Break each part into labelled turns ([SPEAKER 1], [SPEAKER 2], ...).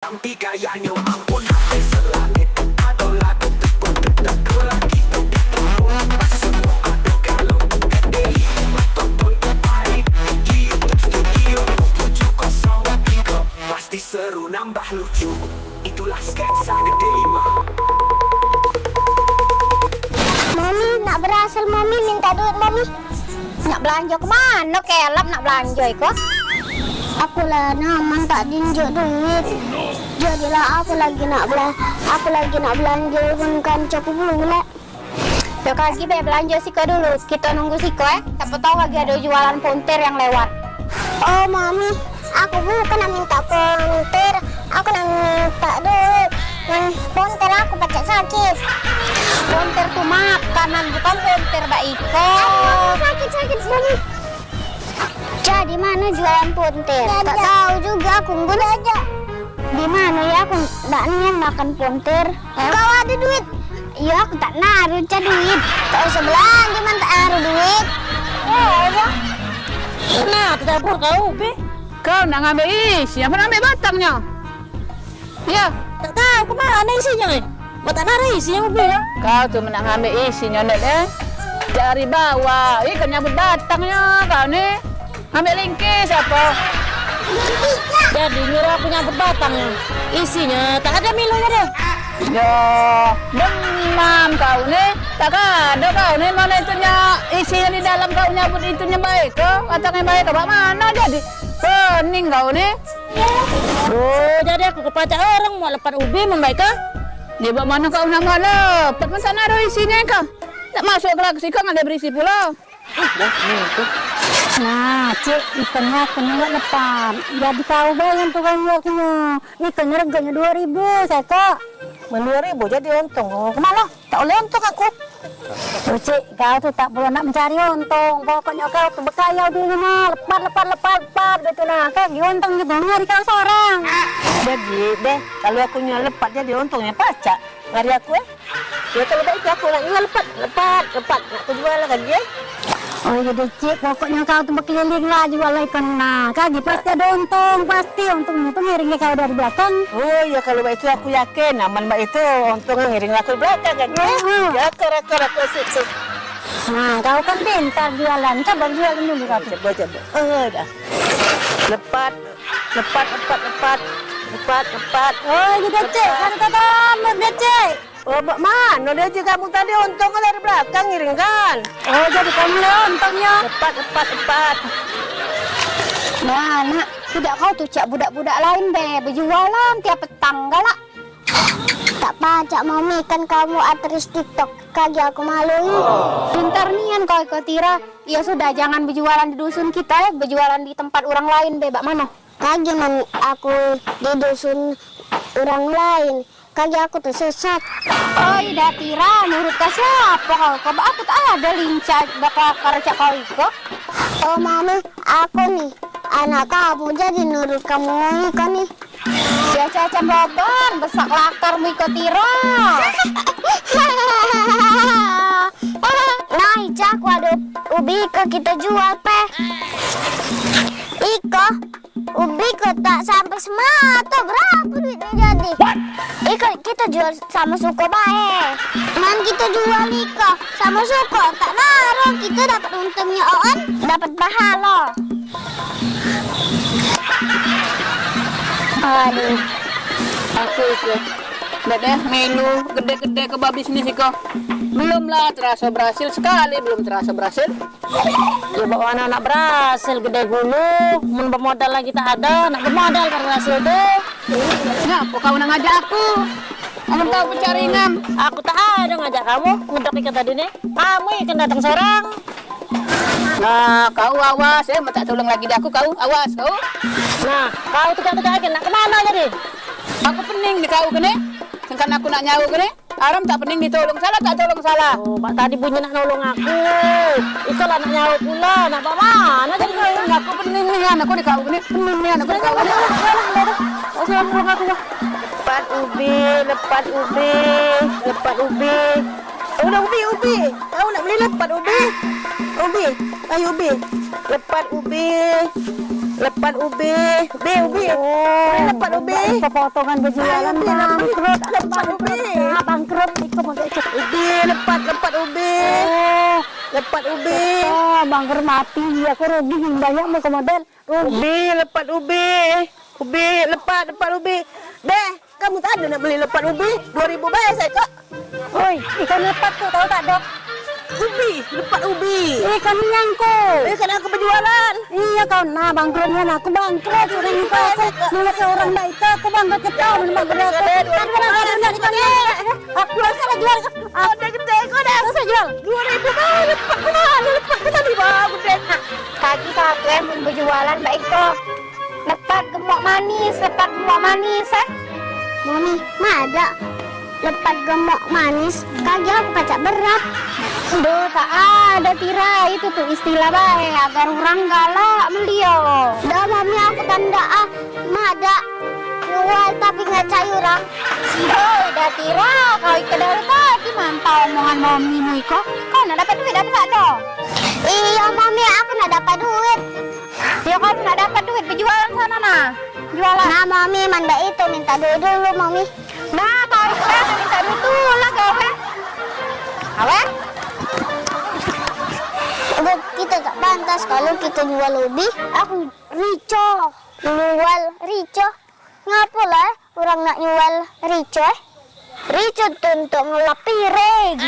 [SPEAKER 1] tapi gayanya ampun sampai selangit. Ada lagu tepuk-tepuk lagi pas semua ada galau. Daily tonton terbaik di YouTube Studio 703. Pasti seru nambah lucu. Itulah sketsa Gede Ima.
[SPEAKER 2] Mami nak berhasil, Mami minta duit, Mami.
[SPEAKER 3] Nak belanja kemana? Kelap nak belanja ikut.
[SPEAKER 2] Aku lah naman tak dinjuk duit. Jadilah aku lagi nak belanja pun kancaku pula.
[SPEAKER 3] Ya kaki be belanja Siko dulu. Kita nunggu Siko Siapa tahu lagi ada jualan ponter yang lewat.
[SPEAKER 2] Oh Mami, aku bukan nak minta ponter. Aku nak minta duit. Yang ponter aku pacak sakit.
[SPEAKER 3] Ponter tuh makanan bukan ponter Mbak Iko.
[SPEAKER 2] Sakit Mami. Jadi mana jualan ponter? Tak tahu juga, aku nggak aja. Di mana ya aku tak niat makan ponter. Kau ada duit? Iya aku tak naruh duit. Tak usah belanja man tak naruh duit. Ya.
[SPEAKER 4] Nah, dapur kau, Be.
[SPEAKER 5] Kau nak ngambil isi, apa nak ambil batangnya? Ya,
[SPEAKER 4] Tak tahu kemana isinya, nih. Mata nara isinya, Be.
[SPEAKER 5] kau tuh nak ngambil isinya, Nek. Dari bawah, kan nyambut batangnya kau nih. Ambil lingkis apa?
[SPEAKER 4] Jadi nyuruh aku nyambut batangnya. Isinya tak ada milonya deh.
[SPEAKER 5] Yo, demam kau nih. Tak ada kau nih, mana itunya isinya di dalam kau nyambut itunya baik kau. Batangnya baik kau, mana jadi? Pening kau nih.
[SPEAKER 4] Oh, jadi aku kepacak orang mau lepas ubi membaik kah?
[SPEAKER 5] Di bawah mana kau nak lepas? Masa naruh isinya kau? Tak masuk ke laksi kau ada berisi pula.
[SPEAKER 4] Nah, cik, ikannya kena lepas. Jadi kau bayang tukang jualnya. Ikannya reganya 2.000, saya kok. 2.000 jadi untung. Oh, kemana? Tak boleh untung aku. Oh, cik, kau tuh tak perlu nak mencari untung. Pokoknya kau tuh berkaya dulu mah. Lepat. Betul nah, kau untung gitu. Nyari kau seorang. Jadi deh, kalau aku nyual lepat jadi untungnya pacak. Ngari aku ya kalau tak itu aku nak nyual lepat. Nak aku jual lagi ya. Oh jadi cik, pokoknya kau tuh berkeliling lah jual ikan. Nah, kaki pasti ada untung, pasti untungnya tuh ngiringnya kau dari belakang. Oh ya kalau itu aku yakin, aman mbak itu untungnya ngiring aku belakang kan. Ya akar aku sip. Nah, kau kan pintar jualan, coba jualin dulu kau. Coba. Dah. Lepat. Oh gitu cik, kata deh cik. Oh, mana dia juga kamu tadi untung kan dari belakang ngiring kan? Oh, jadi kamu untungnya. Lepat.
[SPEAKER 3] Nah, nak, tidak kau tuh cak budak-budak lain be berjualan tiap petang galak.
[SPEAKER 2] Tak pacak Mami, kan kamu artis TikTok. Kaki aku malu.
[SPEAKER 3] Pintar nian kau ikut Tira. Ya sudah, jangan berjualan di dusun kita berjualan di tempat orang lain be. Bak mana?
[SPEAKER 2] Kaki Mami, aku di dusun orang lain. Kaki aku tersesat.
[SPEAKER 3] Oh, tidak Tira, nurut ke siapa kau? Aku tak ada lincah bakal kerja kau ikut.
[SPEAKER 2] Oh Mami, aku nih anak kamu jadi nurut kamu Mami kan nih.
[SPEAKER 3] Ya caca boban, besak lakar mu ikut Tira.
[SPEAKER 2] Nah, Ica, aku ada ubi ke kita jual pe. Iko, ubi ke tak sampai semata berapa duitnya jadi? Iko kita jual sama Suko bae. Man kita jual Iko sama Suko tak naruh kita dapat untungnya on, dapat pahala.
[SPEAKER 5] Aduh, aku ikut. Deh, menu gede-gede kebab bisnis kok. Belumlah terasa berhasil sekali, belum terasa berhasil.
[SPEAKER 4] Ya bawa anak berhasil gede dulu. Mun bermodal lagi tak ada, nak bermodal berhasil tuh.
[SPEAKER 5] Ngapa kau nak ngajak aku? Kamu tahu mencari ngam?
[SPEAKER 4] Aku tak ada ngajak kamu ngedok ikan tadi nih. Kamu ikan datang seorang.
[SPEAKER 5] Nah, kau awas ya, tak tolong lagi di aku kau, awas kau.
[SPEAKER 4] Nah, kau tidak nak kemana jadi?
[SPEAKER 5] Aku pening di kau kene. Sengkan aku nak nyawa kene. Aram tak pening ditolong salah, tak tolong salah.
[SPEAKER 4] Oh, Pak tadi bunyi nak nolong aku. Itu lah nak nyawa pula, nak apa mana jadi kau?
[SPEAKER 5] Aku pening nih, anakku di kau kene. Pening nih anakku di kau kene.
[SPEAKER 4] Oh, saya nolong aku. Lepat ubi. Oh, udah ubi. Kau nak beli lepat ubi. Ayo ubi. Lepat ubi.
[SPEAKER 5] Lepat ubi. Ubi. Lepat ubi.
[SPEAKER 4] Kepotongan berjualan bangkrut.
[SPEAKER 5] Lepat ubi.
[SPEAKER 4] Bangkrut. Ikut mau ikut.
[SPEAKER 5] Ubi, lepat ubi. Lepat ubi.
[SPEAKER 4] Bangkrut mati. Aku rugi banyak mau ke model.
[SPEAKER 5] Ubi, lepat ubi. Ubi, lepat ubi. Deh, kamu tak ada nak beli lepat ubi? 2.000 bayar saya kok.
[SPEAKER 4] Oi, ikan lepat tuh tahu tak dok?
[SPEAKER 5] Ubi, lepat ubi.
[SPEAKER 4] Ikan nyangkut.
[SPEAKER 5] Kan aku berjualan.
[SPEAKER 4] Iya kau nah bangkrutnya aku bangkrut sudah itu aku mulai seorang dah itu aku bangkrut kecil bangkrut aku saya jual
[SPEAKER 5] Ada gede kok dah.
[SPEAKER 4] saya jual
[SPEAKER 5] 2.000 bayar lepat kemana? Lepat ke tadi bang, gede.
[SPEAKER 3] Kaki kakek pun berjualan baik kok. Lepat gemuk manis,
[SPEAKER 2] Mami, ada lepat gemuk manis. Kaki aku kacak berat.
[SPEAKER 3] Duh, tak ada Tira, itu tuh istilah baik agar orang galak beliau.
[SPEAKER 2] Dah mami aku tanda ada jual tapi nggak cayurang.
[SPEAKER 3] Oh, dah Tira, kau ikut dari tadi mantau omongan mami Muiko. Kau nak dapat duit apa tak dong?
[SPEAKER 2] Iya mami aku nak dapat duit.
[SPEAKER 3] Ya kau nak dapat duit berjualan sana nah. Jualan.
[SPEAKER 2] Nah mami manda itu minta duit dulu mami.
[SPEAKER 3] Nah, kau ikut minta duit dulu lah kau Awe?
[SPEAKER 2] Kita tak pantas kalau kita jual lebih. Aku rico, jual rico. Ngapa lah orang nak jual rico? Rico tuh untuk ngelap piring.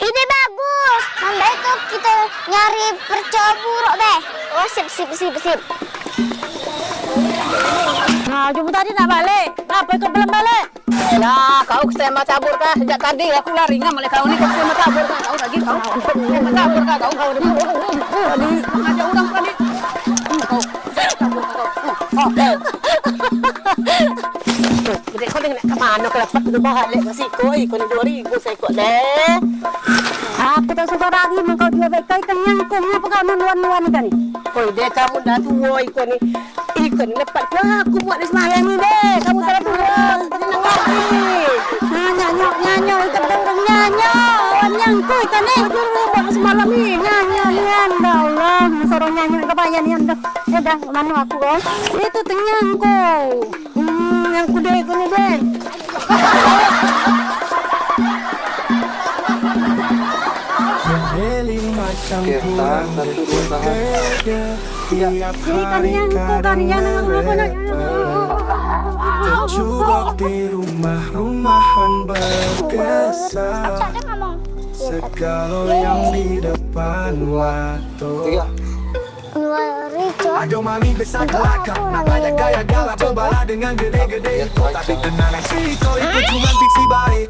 [SPEAKER 2] Ini bagus. Manda itu kita nyari percaya buruk deh. Oh sip.
[SPEAKER 4] nah jemput tadi nak balik apa itu belum balik
[SPEAKER 5] Nah, kau kesema cabur kah? Sejak tadi aku lari ngam oleh kau ni kesema cabur kah? Kau lagi kau. Kesema cabur kah kau? Tadi ngajak orang tadi. Kau cabur kau. Gede kau ni nak ke mana ke lepas tu balik ke siku kau ni 2.000 saya kau deh.
[SPEAKER 4] aku tak suka lagi mau kau jual baik ikan nyangkut apa kau nuan ikan ni
[SPEAKER 5] Oi deh kamu dah tua ikut ni. Ikan lepas lah aku buat ni semayang ni deh. Kamu tak tua. Tadi nak lagi.
[SPEAKER 4] nyanyo ikan orang nyanyo nyangkut ikan ni dulu baru semalam ni nyanyo Allah suruh nyanyo ke bayan ni anda ya dah mana aku kan itu nyangkut nyangkut deh ikan ni deh
[SPEAKER 1] Kita satu usaha tiap hari kadang terjebak di rumah-rumahan berkesan. Segala yang di depan mata.
[SPEAKER 2] Jual rico.
[SPEAKER 1] Aduh mami besar kelakar. Nak banyak gaya galak berbalah dengan gede-gede itu. Tapi tenang resiko itu cuma fiksi baik.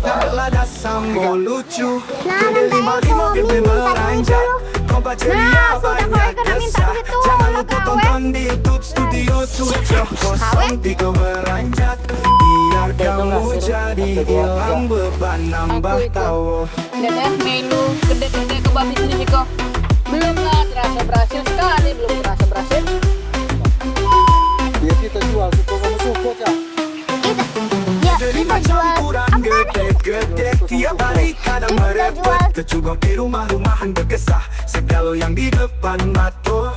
[SPEAKER 1] Takutlah dah sambung lucu. Gede 5 gede meranjat. Kompak ceria banyak kesah. Jangan lupa tonton di YouTube Studio 703 meranjat. Biar kamu jadi hilang beban nambah tahu.
[SPEAKER 5] Dedeh melu gede-gede ke babi sini kok. Belum lah terasa berhasil sekali, belum terasa berhasil.
[SPEAKER 1] Ya kita jual suka kamu suka ya. Jadi
[SPEAKER 2] Kita
[SPEAKER 1] macam
[SPEAKER 2] jual
[SPEAKER 1] kurang gede-gede. Tiap hari kadang merepet. Terjebak di rumah-rumahan berkesah. Segala yang di depan mata.